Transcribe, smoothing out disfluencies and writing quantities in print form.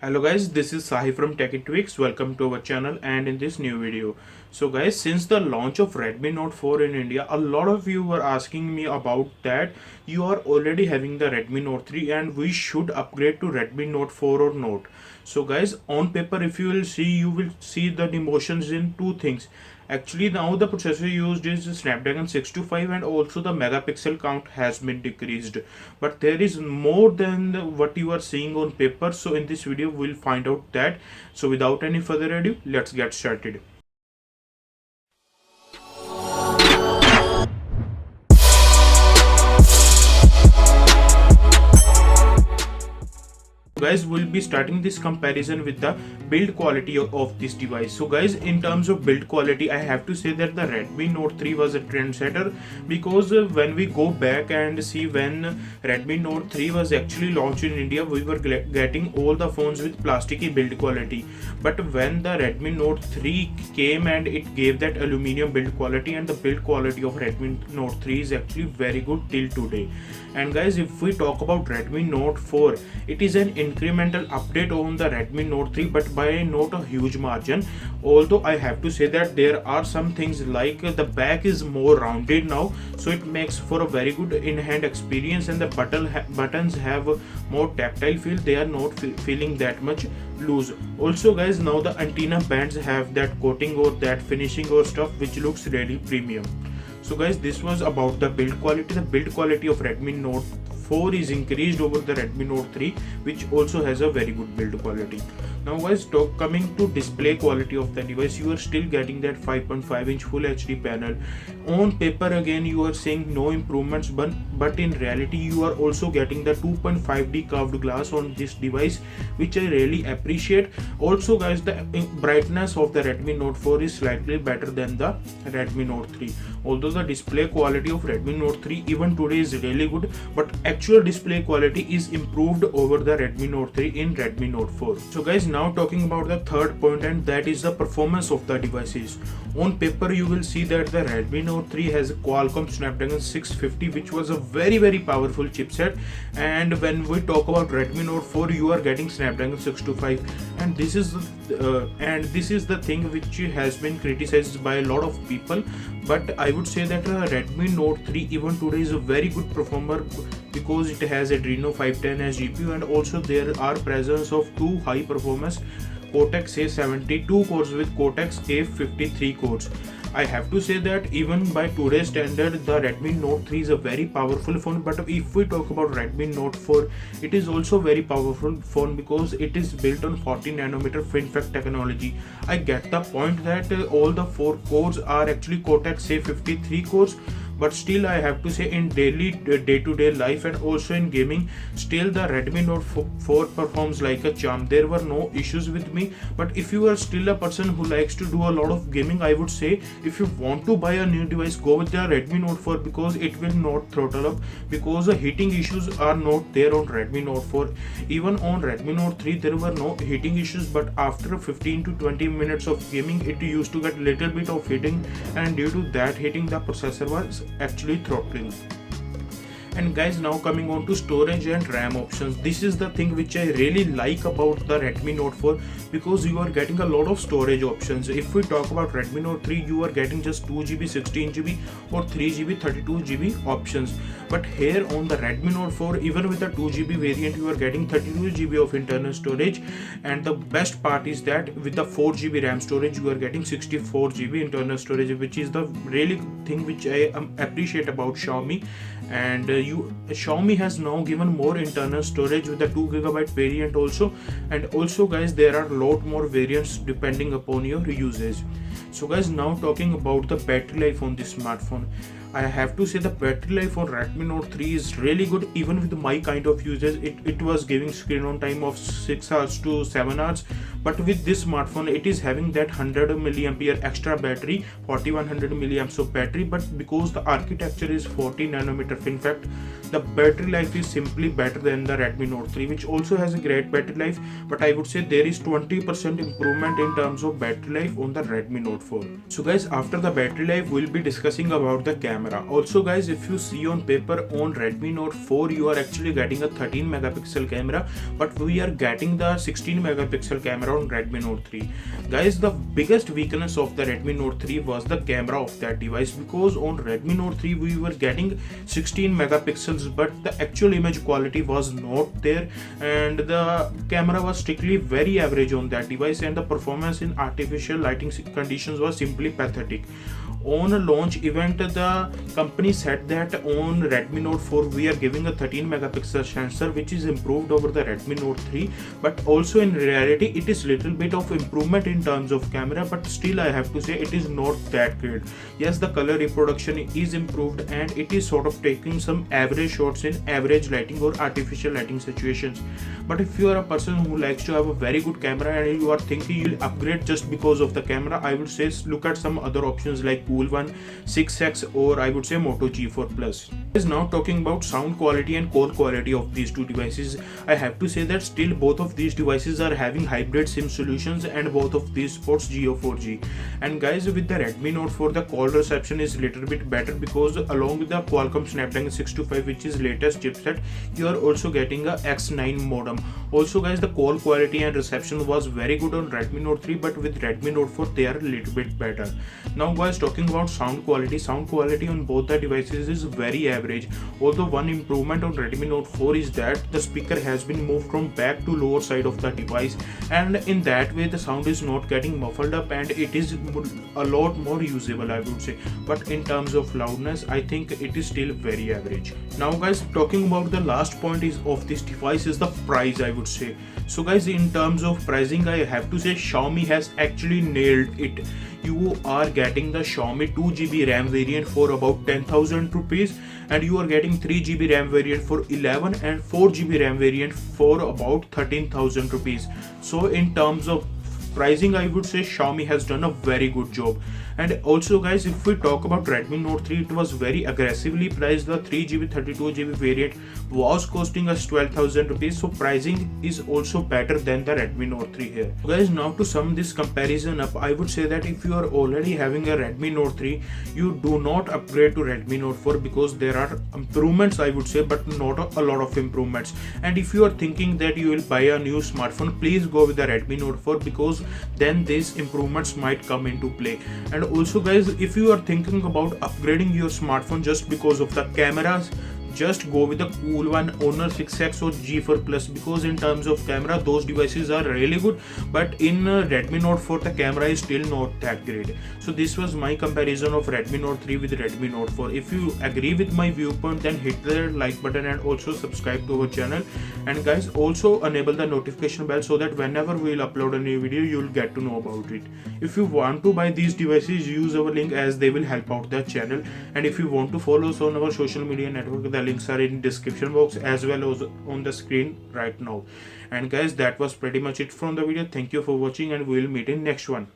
Hello guys, this is Sahi from TechitWix. Welcome to our channel and in this new video. So guys, since the launch of Redmi Note 4 in India, a lot of you were asking me about that. You are already having the Redmi Note 3 and we should upgrade to Redmi Note 4 or Note. So guys, on paper if you will see the emotions in two things. Actually, now the processor used is Snapdragon 625 and also the megapixel count has been decreased. But there is more than what you are seeing on paper. So in this video, we'll find out that. So without any further ado, let's get started. Guys, we'll be starting this comparison with the build quality of this device. So guys, in terms of build quality, I have to say that the Redmi Note 3 was a trendsetter, because when we go back and see when Redmi Note 3 was actually launched in India, we were getting all the phones with plasticky build quality. But when the Redmi Note 3 came and it gave that aluminum build quality, and the build quality of Redmi Note 3 is actually very good till today. And guys, if we talk about Redmi Note 4, it is an incremental update on the Redmi Note 3, but by not a huge margin. Although I have to say that there are some things like the back is more rounded now, so it makes for a very good in-hand experience, and the buttons have more tactile feel. They are not feeling that much loose. Also guys, now the antenna bands have that coating or that finishing or stuff which looks really premium. So guys, this was about the build quality. The build quality of Redmi Note 4 is increased over the Redmi Note 3, which also has a very good build quality. Now guys, coming to display quality of the device, you are still getting that 5.5-inch Full HD panel. On paper again, you are saying no improvements, but in reality you are also getting the 2.5D curved glass on this device, which I really appreciate. Also guys, the brightness of the Redmi Note 4 is slightly better than the Redmi Note 3. Although the display quality of Redmi Note 3 even today is really good, but actual display quality is improved over the Redmi Note 3 in Redmi Note 4. So guys, now talking about the third point, and that is the performance of the devices. On paper you will see that the Redmi Note 3 has a Qualcomm Snapdragon 650, which was a very powerful chipset, and when we talk about Redmi Note 4, you are getting Snapdragon 625, and this is the thing which has been criticized by a lot of people. But I would say that Redmi Note 3 even today is a very good performer, because it has Adreno 510 as GPU, and also there are presence of two high performance Cortex A72 cores with Cortex A53 cores. I have to say that even by today's standard, the Redmi Note 3 is a very powerful phone. But if we talk about Redmi Note 4, it is also very powerful phone, because it is built on 40nm FinFET technology. I get the point that all the 4 cores are actually Cortex A53 cores, but still I have to say in daily day-to-day life and also in gaming, still the Redmi Note 4 performs like a charm. There were no issues with me. But if you are still a person who likes to do a lot of gaming, I would say if you want to buy a new device, go with the Redmi Note 4, because it will not throttle up, because the heating issues are not there on Redmi Note 4. Even on Redmi Note 3 there were no heating issues, but after 15 to 20 minutes of gaming it used to get little bit of heating, and due to that heating the processor was actually throttling. And guys, now coming on to storage and RAM options, this is the thing which I really like about the Redmi Note 4, because you are getting a lot of storage options. If we talk about Redmi Note 3, you are getting just 2GB 16GB or 3GB 32GB options. But here on the Redmi Note 4, even with the 2GB variant, you are getting 32GB of internal storage, and the best part is that with the 4GB RAM storage you are getting 64GB internal storage, which is the really thing which I appreciate about Xiaomi. And Xiaomi has now given more internal storage with the 2GB variant also. And also guys, there are a lot more variants depending upon your usage. So guys, now talking about the battery life on this smartphone, I have to say the battery life on Redmi Note 3 is really good. Even with my kind of usage, it was giving screen on time of 6 hours to 7 hours. But with this smartphone, it is having that 100 mAh extra battery, 4100 mAh of battery. But because the architecture is 40nm FinFET, the battery life is simply better than the Redmi Note 3, which also has a great battery life. But I would say there is 20% improvement in terms of battery life on the Redmi Note 4. So guys, after the battery life, we'll be discussing about the camera. camera. Also guys, if you see on paper on Redmi Note 4 you are actually getting a 13 megapixel camera, but we are getting the 16 megapixel camera on Redmi Note 3. Guys, the biggest weakness of the Redmi Note 3 was the camera of that device, because on Redmi Note 3 we were getting 16 megapixels, but the actual image quality was not there, and the camera was strictly very average on that device, and the performance in artificial lighting conditions was simply pathetic. On a launch event, the company said that on Redmi Note 4 we are giving a 13 megapixel sensor, which is improved over the Redmi Note 3, but also in reality it is little bit of improvement in terms of camera, but still I have to say it is not that great. Yes, the color reproduction is improved and it is sort of taking some average shots in average lighting or artificial lighting situations. But if you are a person who likes to have a very good camera and you are thinking you'll upgrade just because of the camera, I would say look at some other options like Cool One 6X, or I would say Moto G4 Plus. Is now talking about sound quality and call quality of these two devices. I have to say that still both of these devices are having hybrid SIM solutions, and both of these supports Jio 4G. And guys, with the Redmi Note 4 the call reception is little bit better, because along with the Qualcomm Snapdragon 625, which is latest chipset, you are also getting a X9 modem. Also guys, the call quality and reception was very good on Redmi Note 3, but with Redmi Note 4 they are a little bit better. Now guys, talking about sound quality on both the devices is very average. Although one improvement on Redmi Note 4 is that the speaker has been moved from back to lower side of the device, and in that way the sound is not getting muffled up and it is a lot more usable, I would say. But in terms of loudness, I think it is still very average. Now guys, talking about the last point is of this device is the price, I would say. So guys, in terms of pricing, I have to say Xiaomi has actually nailed it. You are getting the Xiaomi 2GB RAM variant for about 10,000 rupees, and you are getting 3GB RAM variant for 11 and 4GB RAM variant for about 13,000 rupees. So in terms of pricing, I would say Xiaomi has done a very good job. And also guys, if we talk about Redmi Note 3, it was very aggressively priced. The 3GB 32GB variant was costing us 12,000 rupees, so pricing is also better than the Redmi Note 3 here. Guys, now to sum this comparison up, I would say that if you are already having a Redmi Note 3, you do not upgrade to Redmi Note 4, because there are improvements, I would say, but not a lot of improvements. And if you are thinking that you will buy a new smartphone, please go with the Redmi Note 4, because then these improvements might come into play. And also guys, if you are thinking about upgrading your smartphone just because of the cameras, just go with the Cool One Honor 6X or G4 Plus, because in terms of camera those devices are really good, but in Redmi Note 4 the camera is still not that great. So this was my comparison of Redmi Note 3 with Redmi Note 4. If you agree with my viewpoint, then hit the like button and also subscribe to our channel. And guys, also enable the notification bell so that whenever we will upload a new video, you will get to know about it. If you want to buy these devices, use our link, as they will help out the channel. And if you want to follow us on our social media network, the links are in description box as well as on the screen right now. And guys, that was pretty much it from the video. Thank you for watching, and we will meet in next one.